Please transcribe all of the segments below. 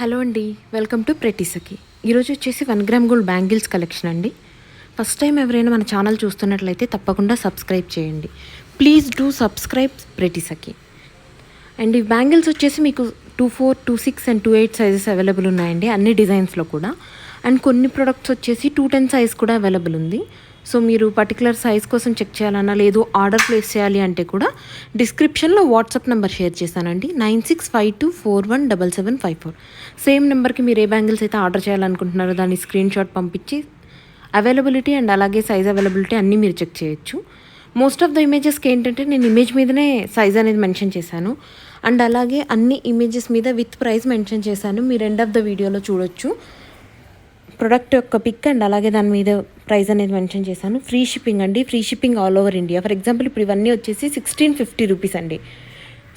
Hello అండి, welcome to pretty సఖి. ఈరోజు వచ్చేసి 1 గ్రామ్ గోల్డ్ బ్యాంగిల్స్ కలెక్షన్ అండి. ఫస్ట్ టైం ఎవరైనా మన ఛానల్ చూస్తున్నట్లయితే తప్పకుండా సబ్స్క్రైబ్ చేయండి. Please do subscribe pretty Sakhi. And ఈ బ్యాంగిల్స్ వచ్చేసి మీకు 24, 26 అండ్ 28 సైజెస్ అవైలబుల్ ఉన్నాయండి, అన్ని డిజైన్స్లో కూడా. అండ్ కొన్ని ప్రొడక్ట్స్ వచ్చేసి 210 సైజ్ కూడా అవైలబుల్ ఉంది. సో మీరు పర్టికులర్ సైజ్ కోసం చెక్ చేయాలన్నా లేదు ఆర్డర్ ప్లేస్ చేయాలి అంటే కూడా డిస్క్రిప్షన్లో వాట్సాప్ నెంబర్ షేర్ చేశానండి, 9652417754. సేమ్ నెంబర్కి మీరు ఏ బ్యాంగిల్స్ అయితే ఆర్డర్ చేయాలనుకుంటున్నారో దాని స్క్రీన్ షాట్ పంపించి అవైలబిలిటీ అండ్ అలాగే సైజ్ అవైలబిలిటీ అన్నీ మీరు చెక్ చేయొచ్చు. మోస్ట్ ఆఫ్ ద ఇమేజెస్కి ఏంటంటే నేను ఇమేజ్ మీదనే సైజ్ అనేది మెన్షన్ చేశాను. అండ్ అలాగే అన్ని ఇమేజెస్ మీద విత్ ప్రైస్ మెన్షన్ చేశాను, మీరు ఎండ్ ఆఫ్ ద వీడియోలో చూడొచ్చు. ప్రొడక్ట్ యొక్క పిక్ అండ్ అలాగే దాని మీద ప్రైస్ అనేది మెన్షన్ చేశాను. ఫ్రీ షిప్పింగ్ అండి, free shipping all over India. For example ఇప్పుడు ఇవన్నీ వచ్చేసి 1650 రూపీస్ అండి.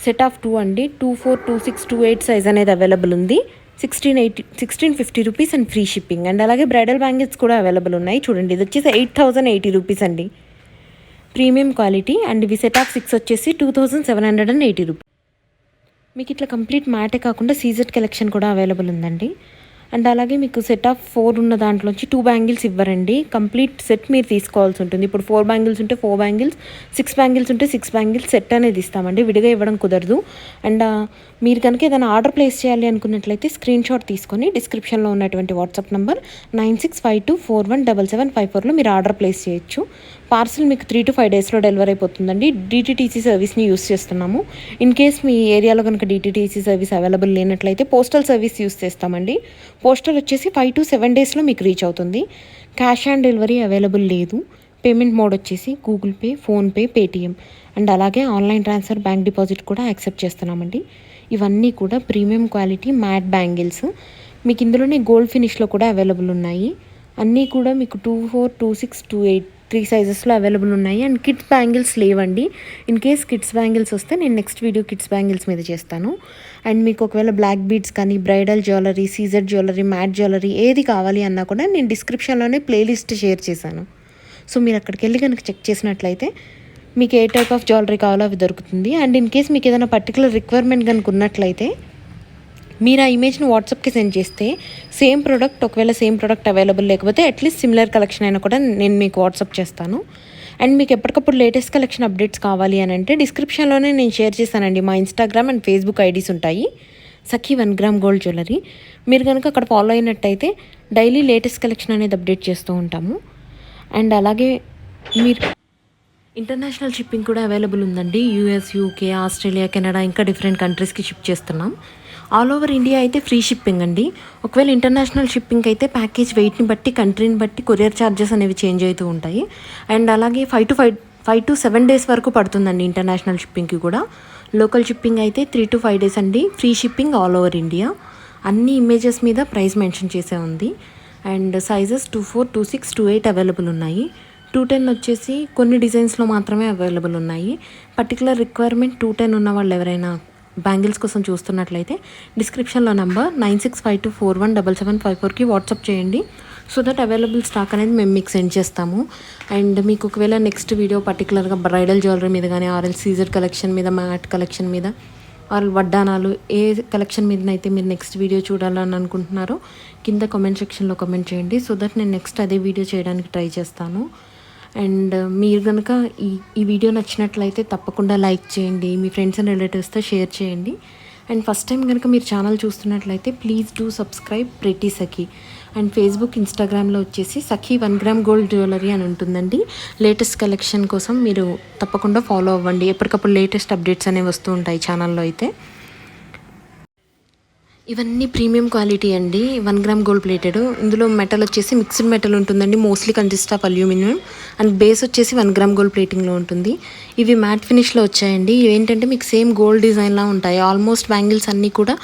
సెట్ ఆఫ్ 2 అండి, 24, 26, 28 సైజ్ అనేది అవైలబుల్ ఉంది. 1650 rupees and free shipping. And అలాగే బ్రైడల్ బ్యాంగిల్స్ కూడా అవైలబుల్ ఉన్నాయి. చూడండి, ఇది వచ్చేసి 8080 రూపీస్ అండి, ప్రీమియం క్వాలిటీ. అండ్ ఇవి సెట్ ఆఫ్ 6 వచ్చేసి 2780 రూపీస్. మీకు ఇట్లా కంప్లీట్ మ్యాటే కాకుండా సీజెడ్ కలెక్షన్ కూడా అవైలబుల్ ఉందండి. అండ్ అలాగే మీకు సెట్ ఆఫ్ 4 ఉన్న దాంట్లోంచి 2 బ్యాంగిల్స్ ఇవ్వరండి, కంప్లీట్ సెట్ మీరు తీసుకోవాల్సి ఉంటుంది. ఇప్పుడు 4 బ్యాంగిల్స్ ఉంటే 4 బ్యాంగిల్స్, 6 బ్యాంగిల్స్ ఉంటే 6 బ్యాంగిల్స్ సెట్ అనేది ఇస్తామండి, విడిగా ఇవ్వడం కుదరదు. అండ్ మీరు కనుక ఏదైనా ఆర్డర్ ప్లేస్ చేయాలి అనుకున్నట్లయితే స్క్రీన్ షాట్ తీసుకొని డిస్క్రిప్షన్లో ఉన్నటువంటి వాట్సాప్ నెంబర్ 9652417754లో మీరు ఆర్డర్ ప్లేస్ చేయొచ్చు. పార్సిల్ మీకు 3 to 5 డేస్లో డెలివరీ అయిపోతుందండి. DTTC సర్వీస్ని యూస్ చేస్తున్నాము. ఇన్ కేస్ మీ ఏరియాలో కనుక DTTC సర్వీస్ అవైలబుల్ లేనట్లయితే పోస్టల్ సర్వీస్ యూస్ చేస్తామండి. పోస్టల్ వచ్చేసి 5 to 7 డేస్లో మీకు రీచ్ అవుతుంది. క్యాష్ ఆన్ డెలివరీ అవైలబుల్ లేదు. పేమెంట్ మోడ్ వచ్చేసి Google pay, PhonePe, Paytm and అలాగే ఆన్లైన్ ట్రాన్స్ఫర్, బ్యాంక్ డిపాజిట్ కూడా యాక్సెప్ట్ చేస్తున్నామండి. ఇవన్నీ కూడా ప్రీమియం క్వాలిటీ మ్యాట్ బ్యాంగిల్స్. మీకు ఇందులోనే గోల్డ్ ఫినిష్లో కూడా అవైలబుల్ ఉన్నాయి. అన్నీ కూడా మీకు 24, 26, 28 3 సైజెస్లో అవైలబుల్ ఉన్నాయి. అండ్ కిడ్స్ బ్యాంగిల్స్ లేవండి. ఇన్ కేస్ కిడ్స్ బ్యాంగిల్స్ వస్తే నేను నెక్స్ట్ వీడియో కిడ్స్ బ్యాంగిల్స్ మీద చేస్తాను. అండ్ మీకు ఒకవేళ బ్లాక్ బీడ్స్ కానీ bridal jewellery, CZ jewellery, matte jewellery ఏది కావాలి అన్నా కూడా నేను డిస్క్రిప్షన్లోనే ప్లేలిస్ట్ షేర్ చేశాను. సో మీరు అక్కడికి వెళ్ళి కనుక చెక్ చేసినట్లయితే మీకు ఏ టైప్ ఆఫ్ జ్యువెలరీ కావాలో అవి దొరుకుతుంది. అండ్ ఇన్ కేస్ మీకు ఏదైనా పర్టికులర్ రిక్వైర్మెంట్ కనుక ఉన్నట్లయితే మీరు ఆ ఇమేజ్ని వాట్సాప్కి సెండ్ చేస్తే సేమ్ ప్రోడక్ట్, ఒకవేళ సేమ్ ప్రోడక్ట్ అవైలబుల్ లేకపోతే అట్లీస్ట్ సిమిలర్ కలెక్షన్ అయినా కూడా నేను మీకు వాట్సాప్ చేస్తాను. అండ్ మీకు ఎప్పటికప్పుడు లేటెస్ట్ కలెక్షన్ అప్డేట్స్ కావాలి అని అంటే డిస్క్రిప్షన్లోనే నేను షేర్ చేశానండి, మా ఇన్స్టాగ్రామ్ అండ్ ఫేస్బుక్ ఐడీస్ ఉంటాయి, సఖీ 1 గ్రామ్ గోల్డ్ జ్యువెలరీ. మీరు కనుక అక్కడ ఫాలో అయినట్టయితే డైలీ లేటెస్ట్ కలెక్షన్ అనేది అప్డేట్ చేస్తూ ఉంటాము. అండ్ అలాగే మీరు ఇంటర్నేషనల్ షిప్పింగ్ కూడా అవైలబుల్ ఉందండి. US, UK, ఆస్ట్రేలియా, కెనడా ఇంకా డిఫరెంట్ కంట్రీస్కి షిప్ చేస్తున్నాం. ఆల్ ఓవర్ ఇండియా అయితే ఫ్రీ షిప్పింగ్ అండి. ఒకవేళ ఇంటర్నేషనల్ షిప్పింగ్ అయితే ప్యాకేజ్ వెయిట్ని బట్టి, కంట్రీని బట్టి కొరియర్ ఛార్జెస్ అనేవి చేంజ్ అవుతూ ఉంటాయి. అండ్ అలాగే 5 to 7 డేస్ వరకు పడుతుందండి ఇంటర్నేషనల్ షిప్పింగ్కి కూడా. లోకల్ షిప్పింగ్ అయితే 3 to 5 డేస్ అండి. Free shipping all over India. అన్ని ఇమేజెస్ మీద ప్రైస్ మెన్షన్ చేసే ఉంది. అండ్ సైజెస్ 24, 26, 28 అవైలబుల్ ఉన్నాయి. 210 వచ్చేసి కొన్ని డిజైన్స్లో మాత్రమే అవైలబుల్ ఉన్నాయి. పర్టికులర్ రిక్వైర్మెంట్ 210 ఉన్న వాళ్ళు ఎవరైనా బ్యాంగిల్స్ కోసం చూస్తున్నట్లయితే డిస్క్రిప్షన్లో నెంబర్ 9652417754కి వాట్సాప్ చేయండి. సో దట్ అవైలబుల్ స్టాక్ అనేది మేము మీకు సెండ్ చేస్తాము. అండ్ మీకు ఒకవేళ నెక్స్ట్ వీడియో పర్టికులర్గా బ్రైడల్ జ్యువెలరీ మీద కానీ, ఆర్ఎల్ సీజర్ కలెక్షన్ మీద, మ్యాట్ కలెక్షన్ మీద, ఆర్ వడ్డానాలు ఏ కలెక్షన్ మీదనైతే మీరు నెక్స్ట్ వీడియో చూడాలని అనుకుంటున్నారో కింద కామెంట్ సెక్షన్లో కామెంట్ చేయండి. సో దట్ నేను నెక్స్ట్ అదే వీడియో చేయడానికి ట్రై చేస్తాను. అండ్ మీరు కనుక ఈ వీడియో నచ్చినట్లయితే తప్పకుండా లైక్ చేయండి, మీ ఫ్రెండ్స్ అండ్ రిలేటివ్స్తో షేర్ చేయండి. అండ్ ఫస్ట్ టైం కనుక మీరు ఛానల్ చూస్తున్నట్లయితే please do subscribe pretty Sakhi. And Facebook, ఇన్స్టాగ్రామ్లో వచ్చేసి సఖీ 1 గ్రామ్ గోల్డ్ జ్యువెలరీ అని ఉంటుందండి. లేటెస్ట్ కలెక్షన్ కోసం మీరు తప్పకుండా ఫాలో అవ్వండి. ఎప్పటికప్పుడు లేటెస్ట్ అప్డేట్స్ అనేవి వస్తూ ఉంటాయి ఛానల్లో అయితే. ఇవన్నీ ప్రీమియం క్వాలిటీ అండి, 1 గ్రామ్ గోల్డ్ ప్లేటెడ్. ఇందులో మెటల్ వచ్చేసి మిక్స్డ్ మెటల్ ఉంటుందండి, mostly consist of aluminium. And base వచ్చేసి 1 గ్రామ్ గోల్డ్ ప్లేటింగ్లో ఉంటుంది. ఇవి మ్యాట్ ఫినిష్లో వచ్చాయండి. ఇవి ఏంటంటే మీకు సేమ్ గోల్డ్ డిజైన్లా ఉంటాయి. ఆల్మోస్ట్ బ్యాంగిల్స్ అన్నీ కూడా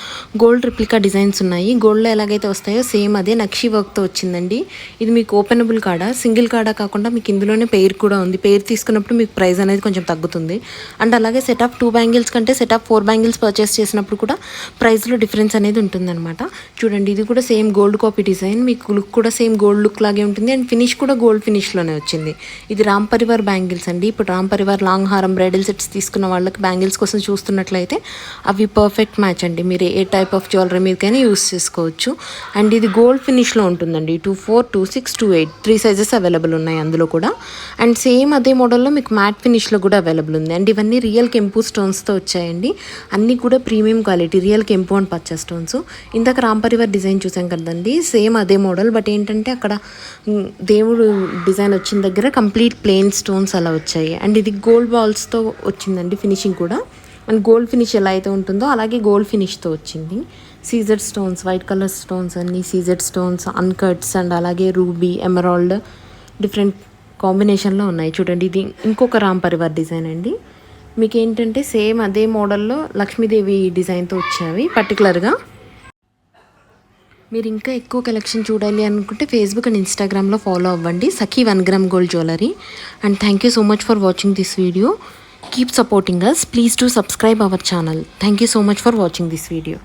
గోల్డ్ రిప్లికా డిజైన్స్ ఉన్నాయి. గోల్డ్లో ఎలాగైతే వస్తాయో సేమ్ అదే నక్షి వర్క్తో వచ్చిందండి. ఇది మీకు ఓపెనబుల్ కాడా, సింగిల్ కాడా కాకుండా మీకు ఇందులోనే పెయిర్ కూడా ఉంది. పెయిర్ తీసుకున్నప్పుడు మీకు ప్రైస్ అనేది కొంచెం తగ్గుతుంది. అండ్ అలాగే సెట్ ఆఫ్ 2 బ్యాంగిల్స్ కంటే సెట్ ఆఫ్ 4 బ్యాంగిల్స్ పర్చేస్ చేసినప్పుడు కూడా ప్రైస్లో డిఫరెన్స్ అనేది అనేది ఉంటుందన్నమాట. చూడండి ఇది కూడా సేమ్ గోల్డ్ కాపీ డిజైన్, మీకు లుక్ కూడా సేమ్ గోల్డ్ లుక్ లాగే ఉంటుంది అండ్ ఫినిష్ కూడా గోల్డ్ ఫినిష్లోనే వచ్చింది. ఇది రామ్ పరివార్ బ్యాంగిల్స్ అండి. ఇప్పుడు రామ్ పరివార్ లాంగ్ హారం బ్రైడల్ సెట్స్ తీసుకున్న వాళ్ళకి బ్యాంగిల్స్ కోసం చూస్తున్నట్లయితే అవి పర్ఫెక్ట్ మ్యాచ్ అండి. మీరు ఏ టైప్ ఆఫ్ జ్యువెలరీ మీదకైనా యూస్ చేసుకోవచ్చు. అండ్ ఇది గోల్డ్ ఫినిష్లో ఉంటుందండి. 24, 26, 28 3 సైజెస్ అవైలబుల్ ఉన్నాయి అందులో కూడా. అండ్ సేమ్ అదే మోడల్లో మీకు మ్యాట్ ఫినిష్లో కూడా అవైలబుల్ ఉంది. అండ్ ఇవన్నీ రియల్ కెంపు స్టోన్స్తో వచ్చాయండి. అన్నీ కూడా ప్రీమియం క్వాలిటీ రియల్ కెంపు అండ్ పచ్చ స్టోన్స్. ఇందాక రామ్ పరివార్ డిజైన్ చూసాం కదండి, సేమ్ అదే మోడల్. బట్ ఏంటంటే అక్కడ దేవుడు డిజైన్ వచ్చిన దగ్గర కంప్లీట్ ప్లెయిన్ స్టోన్స్ అలా వచ్చాయి. అండ్ ఇది గోల్డ్ బాల్స్తో వచ్చిందండి ఫినిషింగ్ కూడా. అండ్ గోల్డ్ ఫినిష్ ఎలా అయితే ఉంటుందో అలాగే గోల్డ్ ఫినిష్తో వచ్చింది. CZ stones, white colour stones అన్ని సీజెడ్ స్టోన్స్, అన్కట్స్ అండ్ అలాగే రూబీ, ఎమరాల్డ్ డిఫరెంట్ కాంబినేషన్లో ఉన్నాయి. చూడండి ఇది ఇంకొక రామ్ పరివార్ డిజైన్ అండి. మీకు ఏంటంటే సేమ్ అదే మోడల్లో లక్ష్మీదేవి డిజైన్తో వచ్చాయి. పర్టికులర్గా మీరు ఇంకా ఎక్కువ కలెక్షన్ చూడాలి అనుకుంటే ఫేస్బుక్ అండ్ ఇన్స్టాగ్రామ్లో ఫాలో అవ్వండి, సఖీ 1 gram gold jewellery. And thank you so much for watching this video. Keep supporting us. Please do subscribe our channel. Thank you so much for watching this video.